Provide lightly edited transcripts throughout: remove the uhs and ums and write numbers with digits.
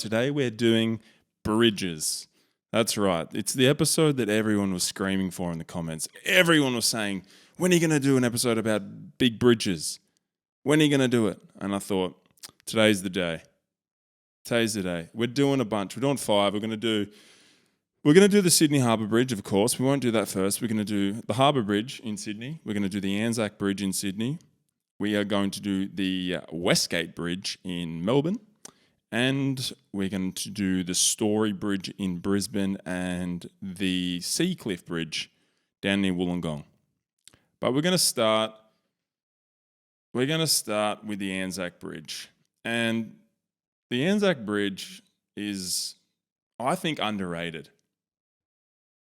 today we're doing bridges. That's right. It's the episode that everyone was screaming for in the comments. Everyone was saying, when are you going to do an episode about big bridges? When are you going to do it? And I thought, today's the day. Today's the day. We're doing a bunch. We're doing 5. We're going to do the Sydney Harbour Bridge, of course. We won't do that first. We're going to do the Harbour Bridge in Sydney. We're going to do the Anzac Bridge in Sydney. We are going to do the Westgate Bridge in Melbourne. And we're going to do the Story Bridge in Brisbane and the Seacliff Bridge down near Wollongong. But we're going to start with the Anzac Bridge. And the Anzac Bridge is, I think, underrated.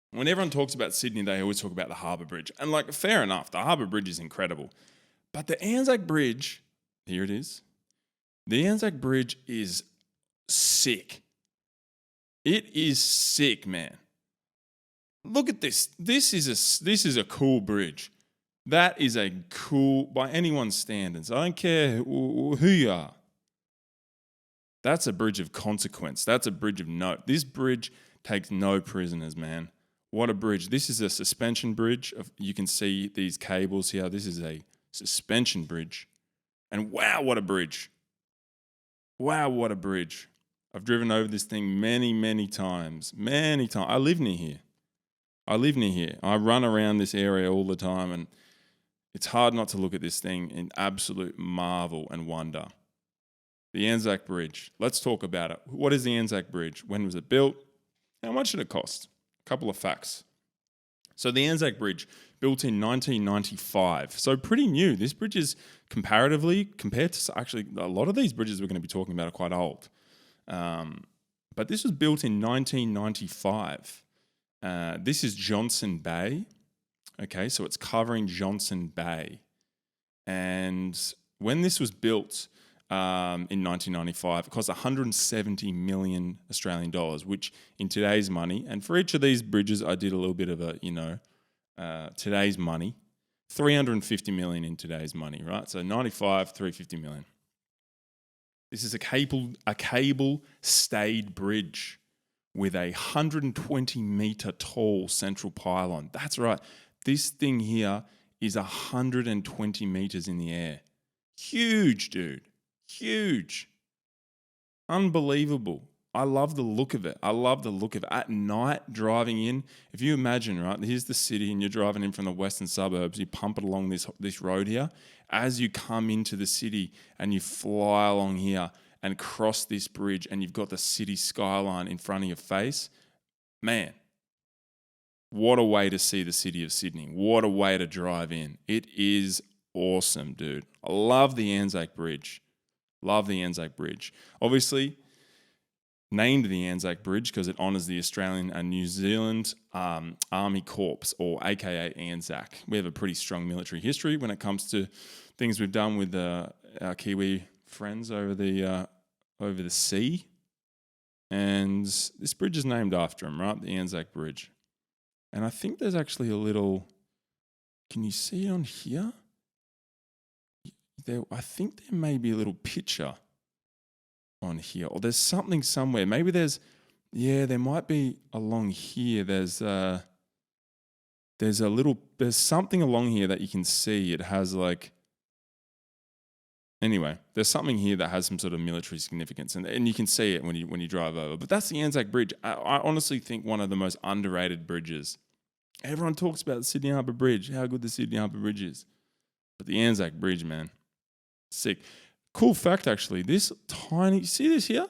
When everyone talks about Sydney, they always talk about the Harbour Bridge. And fair enough, the Harbour Bridge is incredible. But the Anzac Bridge, here it is. The Anzac Bridge is sick. It is sick, man. Look at this. This is a cool bridge. That is a cool, by anyone's standards. I don't care who you are. That's a bridge of consequence. That's a bridge of note. This bridge takes no prisoners, man. What a bridge. This is a suspension bridge. You can see these cables here. This is a suspension bridge. And wow, what a bridge. Wow, what a bridge. I've driven over this thing many, many times. Many times. I live near here. I run around this area all the time, and it's hard not to look at this thing in absolute marvel and wonder. The Anzac Bridge. Let's talk about it. What is the Anzac Bridge? When was it built? How much did it cost? A couple of facts. So the Anzac Bridge, built in 1995. So pretty new. This bridge is comparatively, compared to actually a lot of these bridges we're going to be talking about are quite old. But this was built in 1995. This is Johnson Bay. Okay, so it's covering Johnson Bay. And when this was built in 1995, it cost 170 million Australian dollars, which in today's money, and for each of these bridges, I did a little bit of today's money, 350 million in today's money, right? So 95, 350 million. This is a cable stayed bridge with a 120 metre tall central pylon. That's right. This thing here is 120 metres in the air. Huge, dude. Huge. Unbelievable. I love the look of it. At night, driving in, if you imagine, right, here's the city and you're driving in from the western suburbs, you pump it along this road here. As you come into the city and you fly along here and cross this bridge and you've got the city skyline in front of your face, man, what a way to see the city of Sydney. What a way to drive in. It is awesome, dude. I love the Anzac Bridge. Obviously, named the Anzac Bridge because it honours the Australian and New Zealand Army Corps, or AKA Anzac. We have a pretty strong military history when it comes to things we've done with our Kiwi friends over the sea. And this bridge is named after him, right? The Anzac Bridge. And I think there's actually a little, can you see it on here? I think there may be a little picture on here, or there's something somewhere. Maybe there might be along here. There's something along here that you can see. It has there's something here that has some sort of military significance, and you can see it when you drive over. But that's the Anzac Bridge. I honestly think one of the most underrated bridges. Everyone talks about the Sydney Harbour Bridge, how good the Sydney Harbour Bridge is. But the Anzac Bridge, man, sick. Cool fact, actually, this tiny, see this here?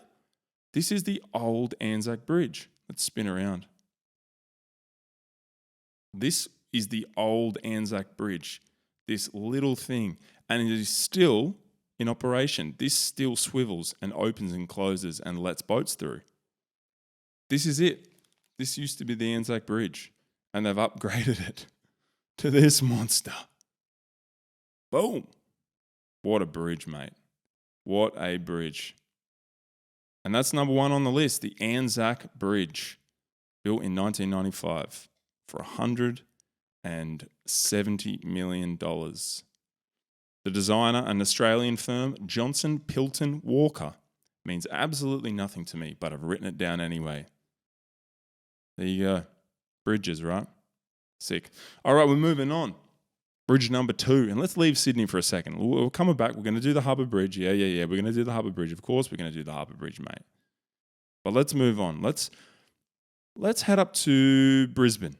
This is the old Anzac Bridge. Let's spin around. This is the old Anzac Bridge, this little thing, and it is still in operation. This still swivels and opens and closes and lets boats through. This is it. This used to be the Anzac Bridge, and they've upgraded it to this monster. Boom. What a bridge, mate. What a bridge. And that's number 1 on the list, the Anzac Bridge, built in 1995 for $170 million. The designer, an Australian firm, Johnson Pilton Walker, Means absolutely nothing to me, but I've written it down anyway. There you go. Bridges, right? Sick. All right, we're moving on. Bridge number 2. And let's leave Sydney for a second. We're coming back. We're going to do the Harbour Bridge. Yeah. We're going to do the Harbour Bridge. Of course, we're going to do the Harbour Bridge, mate. But let's move on. Let's head up to Brisbane.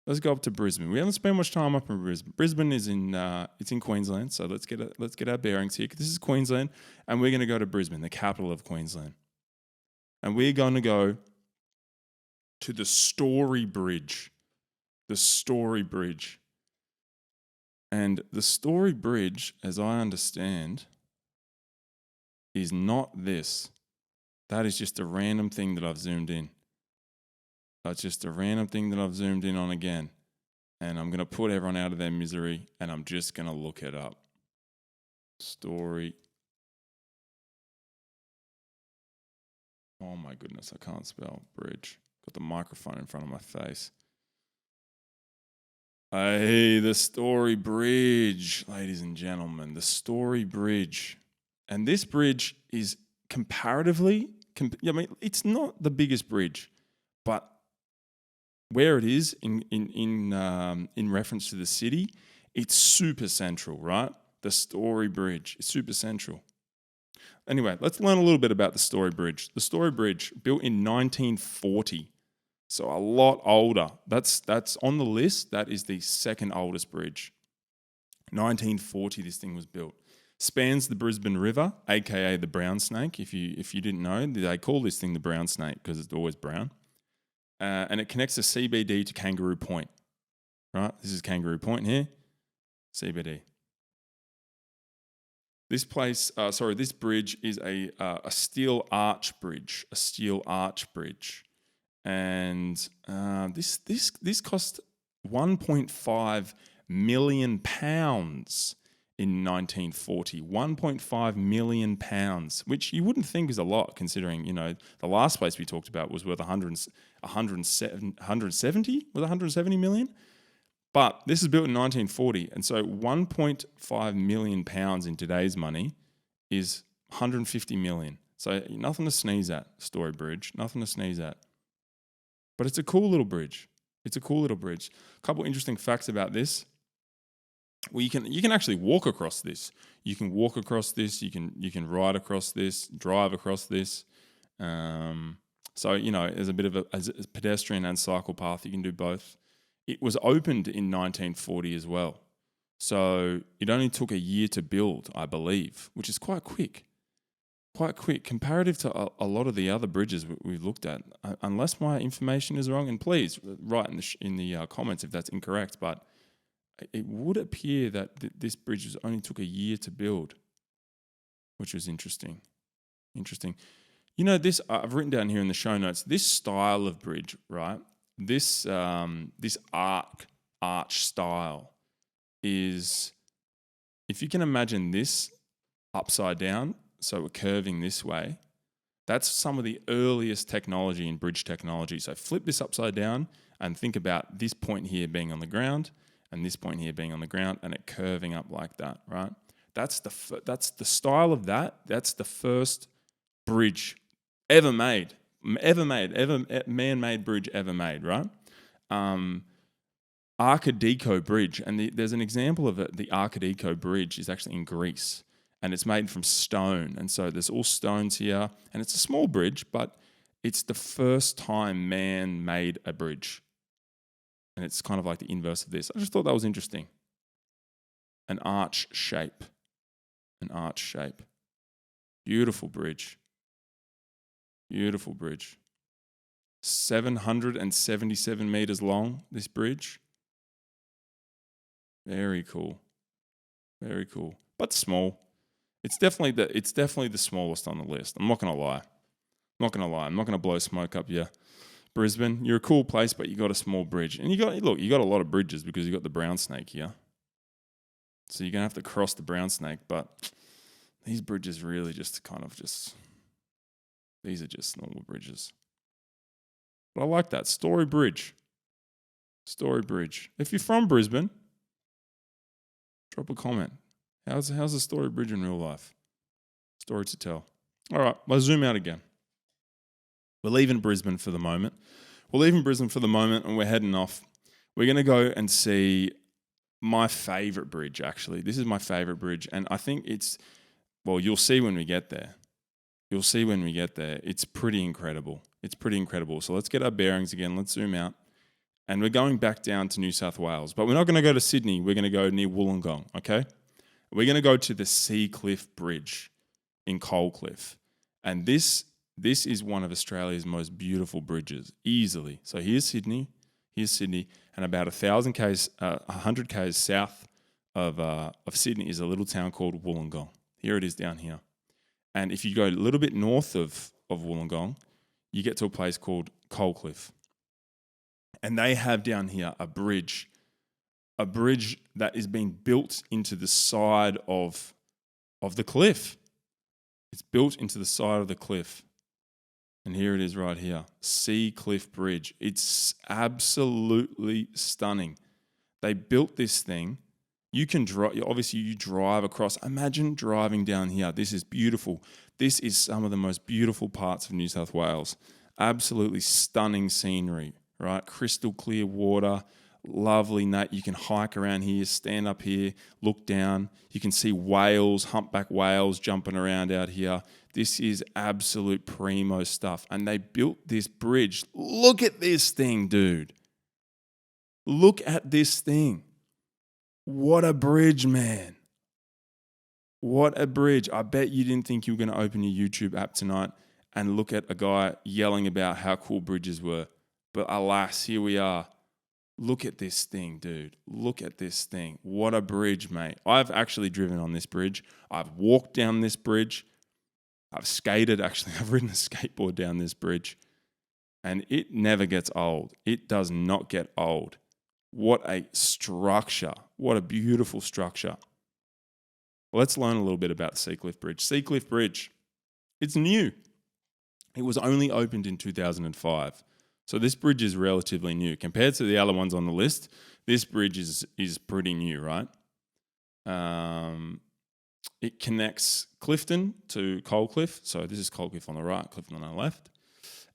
Let's go up to Brisbane. We haven't spent much time up in Brisbane. Brisbane is it's in Queensland, so let's get our bearings here. This is Queensland, and we're going to go to Brisbane, the capital of Queensland, and we're going to go to the Story Bridge. The Story Bridge, and the Story Bridge, as I understand, is not this. That is just a random thing that I've zoomed in. That's just a random thing that I've zoomed in on again. And I'm going to put everyone out of their misery and I'm just going to look it up. Story. Oh my goodness, I can't spell bridge. Got the microphone in front of my face. Hey, the Story Bridge, ladies and gentlemen, the Story Bridge. And this bridge is comparatively, it's not the biggest bridge, but where it is in reference to the city, it's super central, right? The Story Bridge is super central. Anyway, let's learn a little bit about the Story Bridge. The Story Bridge, built in 1940, so a lot older. That's on the list. That is the second oldest bridge. 1940, this thing was built. Spans the Brisbane River, aka the Brown Snake. If you didn't know, they call this thing the Brown Snake because it's always brown. And it connects the CBD to Kangaroo Point. Right, this is Kangaroo Point here, CBD. This bridge is a steel arch bridge, and this cost £1.5 million in 1940. £1.5 million, which you wouldn't think is a lot, considering the last place we talked about was worth 170 million. But this is built in 1940, and so £1.5 million in today's money is 150 million. So nothing to sneeze at, Story Bridge, nothing to sneeze at. But it's a cool little bridge. A couple interesting facts about this. Well, you can actually walk across this. You can walk across this. You can ride across this, drive across this. So there's a bit of a pedestrian and cycle path. You can do both. It was opened in 1940 as well. So it only took a year to build, I believe, which is quite quick. Comparative to a lot of the other bridges we've looked at. Unless my information is wrong, and please write in the comments if that's incorrect, but it would appear that this bridge only took a year to build, which was interesting. This I've written down here in the show notes, this style of bridge, right? This arch style is, if you can imagine this upside down, so we're curving this way, that's some of the earliest technology in bridge technology. So flip this upside down and think about this point here being on the ground and this point here being on the ground and it curving up like that, right? That's the style of that. That's the first bridge ever made. Man-made bridge ever made, right? Arcadeco Bridge, and there's an example of it. The Arcadeco Bridge is actually in Greece, and it's made from stone, and so there's all stones here, and it's a small bridge, but it's the first time man made a bridge, and it's kind of like the inverse of this. I just thought that was interesting. An arch shape. Beautiful bridge. 777 meters long, this bridge. Very cool. But small. It's definitely the smallest on the list. I'm not gonna lie. I'm not gonna blow smoke up here. Brisbane, you're a cool place, but you got a small bridge. And you got a lot of bridges because you got the Brown Snake here. So you're gonna have to cross the Brown Snake, but these bridges really these are just normal bridges. But I like that. Story Bridge. If you're from Brisbane, drop a comment. How's the Story Bridge in real life? Story to tell. All right, let's zoom out again. We're leaving Brisbane for the moment. And we're heading off. We're going to go and see my favourite bridge, actually. This is my favourite bridge, and I think you'll see when we get there. It's pretty incredible. So let's get our bearings again. Let's zoom out. And we're going back down to New South Wales. But we're not going to go to Sydney. We're going to go near Wollongong, okay? We're going to go to the Seacliff Bridge in Coalcliff. And this is one of Australia's most beautiful bridges, easily. So here's Sydney, and about 100 k's south of Sydney is a little town called Wollongong. Here it is down here. And if you go a little bit north of Wollongong, you get to a place called Coalcliff. And they have down here a bridge that is being built into the side of the cliff. It's built into the side of the cliff. And here it is right here, Seacliff Bridge. It's absolutely stunning. They built this thing. You can drive, obviously you drive across. Imagine driving down here. This is beautiful. This is some of the most beautiful parts of New South Wales. Absolutely stunning scenery, right? Crystal clear water, lovely night. You can hike around here, stand up here, look down. You can see whales, humpback whales jumping around out here. This is absolute primo stuff. And they built this bridge. Look at this thing, dude. Look at this thing. What a bridge, man. What a bridge. I bet you didn't think you were going to open your YouTube app tonight and look at a guy yelling about how cool bridges were. But alas, here we are. Look at this thing, dude. Look at this thing. What a bridge, mate. I've actually driven on this bridge. I've walked down this bridge. I've skated, actually. I've ridden a skateboard down this bridge. And it never gets old. It does not get old. What a structure. What a beautiful structure. Let's learn a little bit about Seacliff Bridge. Seacliff Bridge, it's new. It was only opened in 2005. So this bridge is relatively new. Compared to the other ones on the list, this bridge is pretty new, right? It connects Clifton to Coalcliff. So this is Coalcliff on the right, Clifton on the left.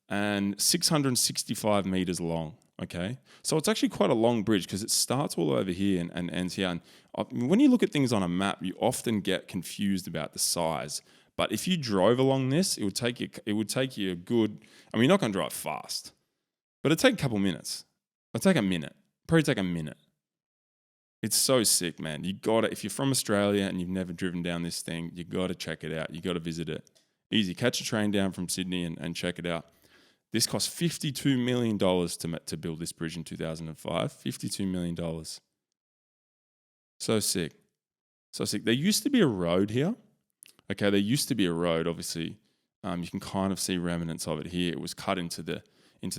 And 665 metres long, okay? So it's actually quite a long bridge because it starts all over here and ends here. And when you look at things on a map, you often get confused about the size. But if you drove along this, it would take you a good... I mean, you're not going to drive fast. But it'd take a couple minutes. It'd take a minute. Probably take a minute. It's so sick, man. You got to, if you're from Australia and you've never driven down this thing, you got to check it out. You got to visit it. Easy. Catch a train down from Sydney and check it out. This cost $52 million to build this bridge in 2005. $52 million. So sick. So sick. There used to be a road here. Okay, there used to be a road, obviously. You can kind of see remnants of it here. It was cut into the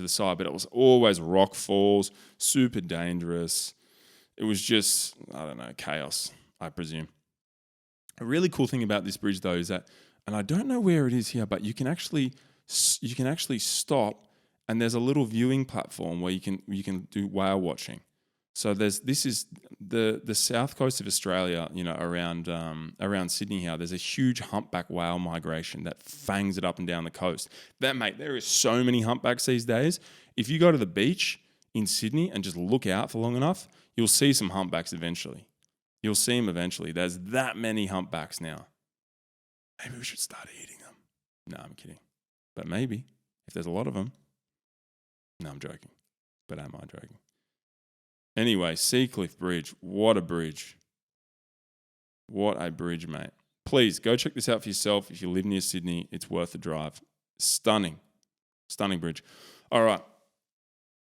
side, but it was always rock falls, super dangerous. It was just, I don't know, chaos, I presume. A really cool thing about this bridge, though, is that, and I don't know where it is here, but you can actually stop, and there's a little viewing platform where you can do whale watching. So this is the south coast of Australia, around Sydney here. There's a huge humpback whale migration that fangs it up and down the coast. There is so many humpbacks these days. If you go to the beach in Sydney and just look out for long enough, you'll see some humpbacks eventually. You'll see them eventually. There's that many humpbacks now. Maybe we should start eating them. No, I'm kidding. But maybe, if there's a lot of them. No, I'm joking. But am I joking? Anyway, Seacliff Bridge. What a bridge. What a bridge, mate. Please, go check this out for yourself. If you live near Sydney, it's worth the drive. Stunning. Stunning bridge. All right.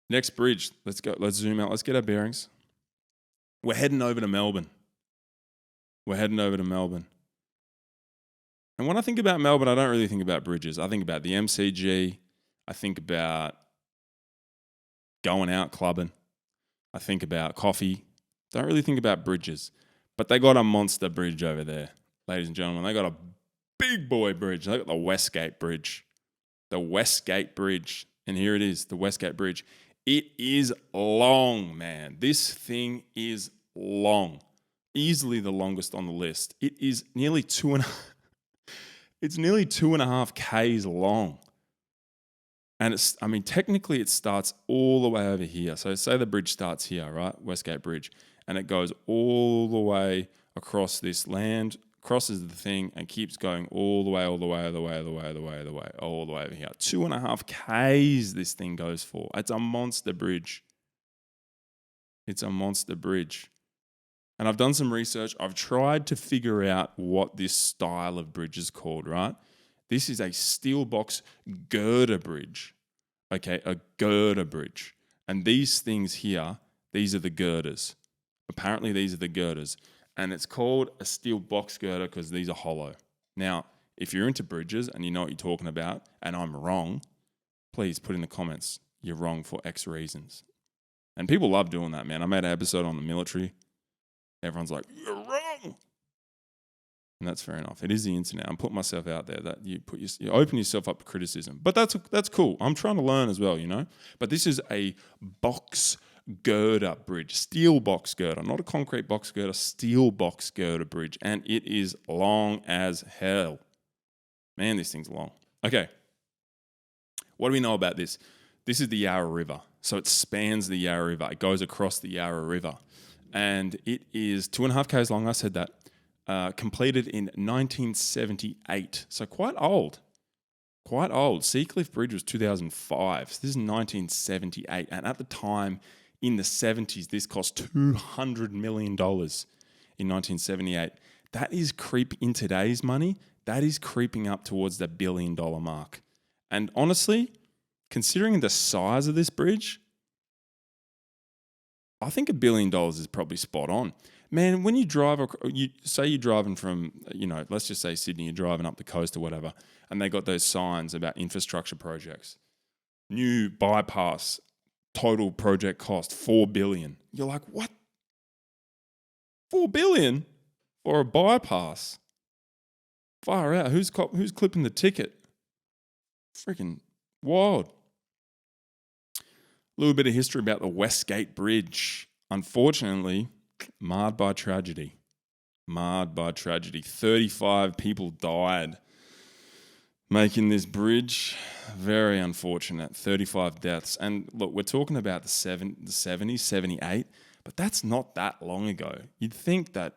Next bridge. Let's go. Let's zoom out. Let's get our bearings. We're heading over to Melbourne. And when I think about Melbourne, I don't really think about bridges. I think about the MCG. I think about going out clubbing. I think about coffee. Don't really think about bridges. But they got a monster bridge over there, ladies and gentlemen. They got a big boy bridge. They got the Westgate Bridge. The Westgate Bridge. And here it is, the Westgate Bridge. It is long, man. This thing is long. Easily the longest on the list. It is nearly It's nearly 2.5 Ks long. And technically it starts all the way over here. So say the bridge starts here, right? Westgate Bridge. And it goes all the way across this land, crosses the thing, and keeps going all the way over here. 2.5 Ks this thing goes for. It's a monster bridge. It's a monster bridge. And I've done some research. I've tried to figure out what this style of bridge is called, right? This is a steel box girder bridge. Okay, a girder bridge. And these things here, these are the girders. Apparently these are the girders. And it's called a steel box girder because these are hollow. Now, if you're into bridges and you know what you're talking about, and I'm wrong, please put in the comments, you're wrong for X reasons. And people love doing that, man. I made an episode on the military. Everyone's like, you're wrong. And that's fair enough. It is the internet. I'm putting myself out there that you open yourself up to criticism. But that's cool. I'm trying to learn as well, you know. But this is a box girder bridge, steel box girder, not a concrete box girder, steel box girder bridge. And it is long as hell. Man, this thing's long. Okay. What do we know about this? This is the Yarra River. So it spans the Yarra River. It goes across the Yarra River. And it is 2.5 Ks long. I said that. Completed in 1978. So quite old. Quite old. Seacliff Bridge was 2005. So this is 1978. And at the time, in the 70s, this cost $200 million in 1978. That is in today's money, that is creeping up towards the $1 billion mark. And honestly, considering the size of this bridge, I think $1 billion is probably spot on. Man, when you drive, say you're driving from, let's just say Sydney, you're driving up the coast or whatever, and they got those signs about infrastructure projects. New bypass, total project cost, $4 billion. You're like, what? $4 billion for a bypass? Far out. Who's clipping the ticket? Freaking wild. A little bit of history about the Westgate Bridge. Unfortunately, marred by tragedy. 35 people died making this bridge. Very unfortunate. 35 deaths. And look, we're talking about the 70s, 78, but that's not that long ago. You'd think that,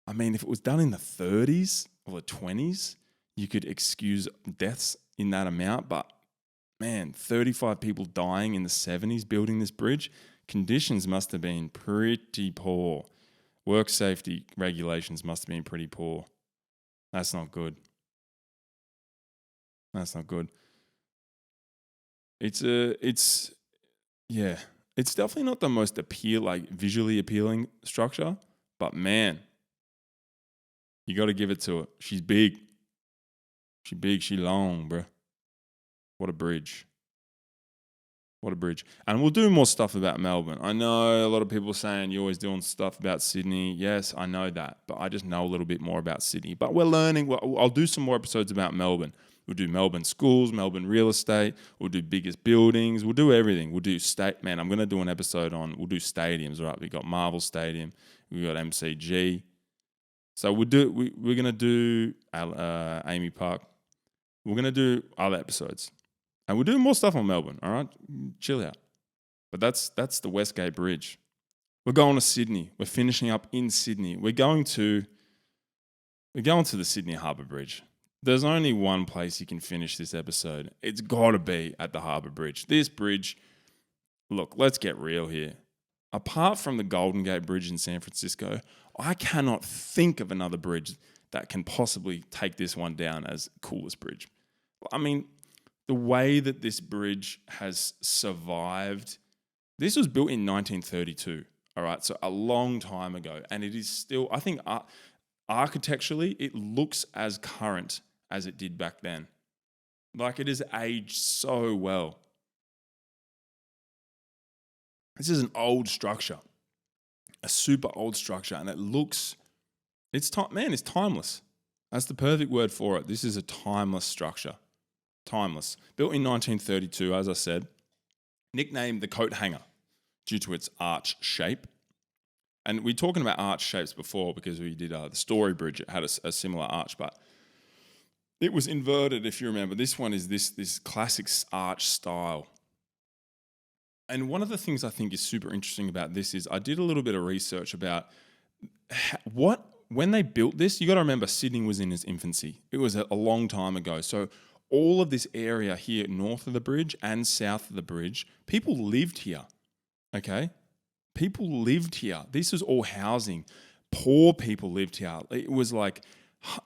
if it was done in the 30s or the 20s, you could excuse deaths in that amount, but man, 35 people dying in the 70s building this bridge. Conditions must have been pretty poor. Work safety regulations must have been pretty poor. That's not good. That's not good. It's definitely not the most visually appealing structure, but man, you got to give it to her. She's big. She big, she long, bro. What a bridge. What a bridge. And we'll do more stuff about Melbourne. I know a lot of people are saying you're always doing stuff about Sydney. Yes, I know that. But I just know a little bit more about Sydney. But we're learning. I'll do some more episodes about Melbourne. We'll do Melbourne schools, Melbourne real estate. We'll do biggest buildings. We'll do everything. We'll do I'm going to do an episode we'll do stadiums, right? We've got Marvel Stadium. We've got MCG. So we're going to do Amy Park. We're going to do other episodes. And we'll do more stuff on Melbourne, all right? Chill out. But that's the Westgate Bridge. We're going to Sydney. We're finishing up in Sydney. We're going to the Sydney Harbour Bridge. There's only one place you can finish this episode. It's got to be at the Harbour Bridge. This bridge, look, let's get real here. Apart from the Golden Gate Bridge in San Francisco, I cannot think of another bridge that can possibly take this one down as coolest bridge. The way that this bridge has survived, this was built in 1932, all right? So a long time ago. And it is still, I think architecturally, it looks as current as it did back then. It has aged so well. This is an old structure, a super old structure. And it's timeless. That's the perfect word for it. This is a timeless structure. Timeless. Built in 1932, as I said, nicknamed the coat hanger due to its arch shape. And we're talking about arch shapes before because we did the Story Bridge. It had a similar arch, but It was inverted, if you remember. This one is this classic arch style. And one of the things I think is super interesting about this is I did a little bit of research about when they built this. You got to remember, Sydney was in its infancy. It was a long time ago. So all of this area here north of the bridge and south of the bridge, people lived here. Okay? People lived here. This was all housing. Poor people lived here. It was like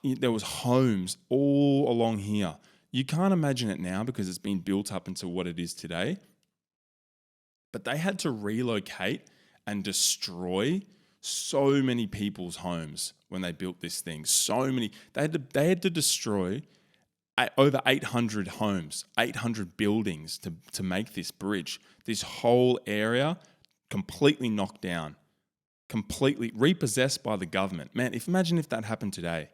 there was homes all along here. You can't imagine it now because it's been built up into what it is today. But they had to relocate and destroy so many people's homes when they built this thing. So many. They had to destroy over 800 homes, 800 buildings to make this bridge. This whole area completely knocked down, completely repossessed by the government. Man, imagine if that happened today.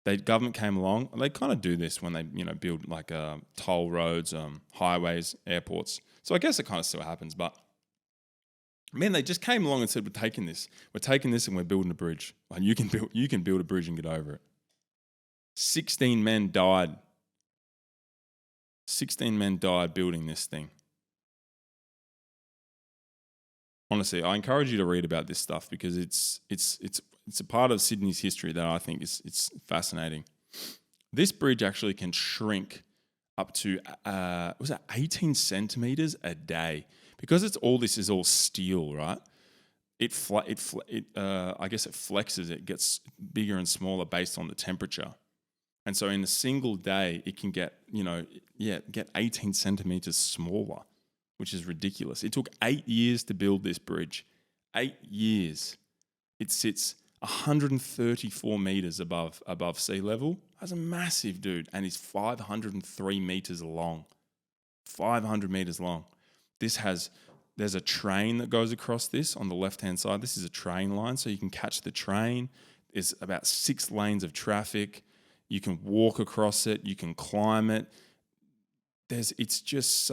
The government came along, and they kind of do this when they build like toll roads, highways, airports. So I guess it kind of still happens, but man, they just came along and said, we're taking this and we're building a bridge. And you can build a bridge and get over it. 16 men died. 16 men died building this thing. Honestly, I encourage you to read about this stuff because it's a part of Sydney's history that I think it's fascinating. This bridge actually can shrink up to 18 centimeters a day because this is all steel, right? I guess it flexes. It gets bigger and smaller based on the temperature, and so in a single day it can get 18 centimeters smaller, which is ridiculous. It took 8 years to build this bridge. 8 years. It sits 134 meters above sea level. That's a massive, dude, and is 503 meters long. 500 meters long. There's a train that goes across this on the left-hand side. This is a train line, so you can catch the train. There's about 6 lanes of traffic. You can walk across it. You can climb it. It's just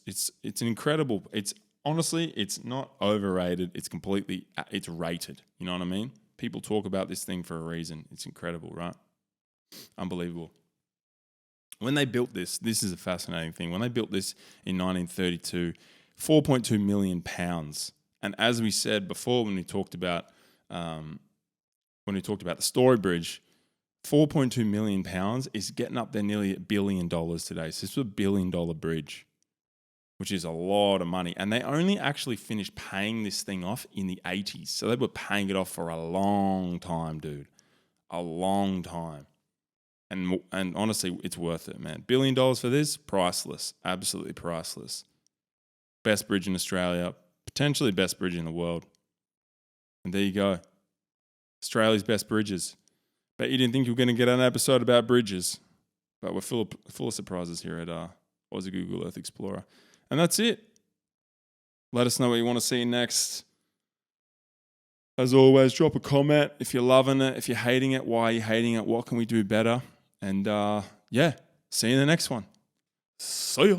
it's an incredible. Honestly, it's not overrated. It's rated. You know what I mean? People talk about this thing for a reason. It's incredible, right? Unbelievable. When they built this is a fascinating thing. When they built this in 1932, 4.2 million pounds. And as we said before, when we talked about the Story Bridge, 4.2 million pounds is getting up there nearly $1 billion today. So this is a $1 billion bridge, which is a lot of money. And they only actually finished paying this thing off in the 80s. So they were paying it off for a long time, dude. A long time. And honestly, it's worth it, man. $1 billion for this, priceless. Absolutely priceless. Best bridge in Australia, potentially best bridge in the world. And there you go. Australia's best bridges. Bet you didn't think you were going to get an episode about bridges. But we're full of surprises here at Aussie Google Earth Explorer. And that's it. Let us know what you want to see next. As always, drop a comment if you're loving it, if you're hating it, why are you hating it, what can we do better? And see you in the next one. See ya.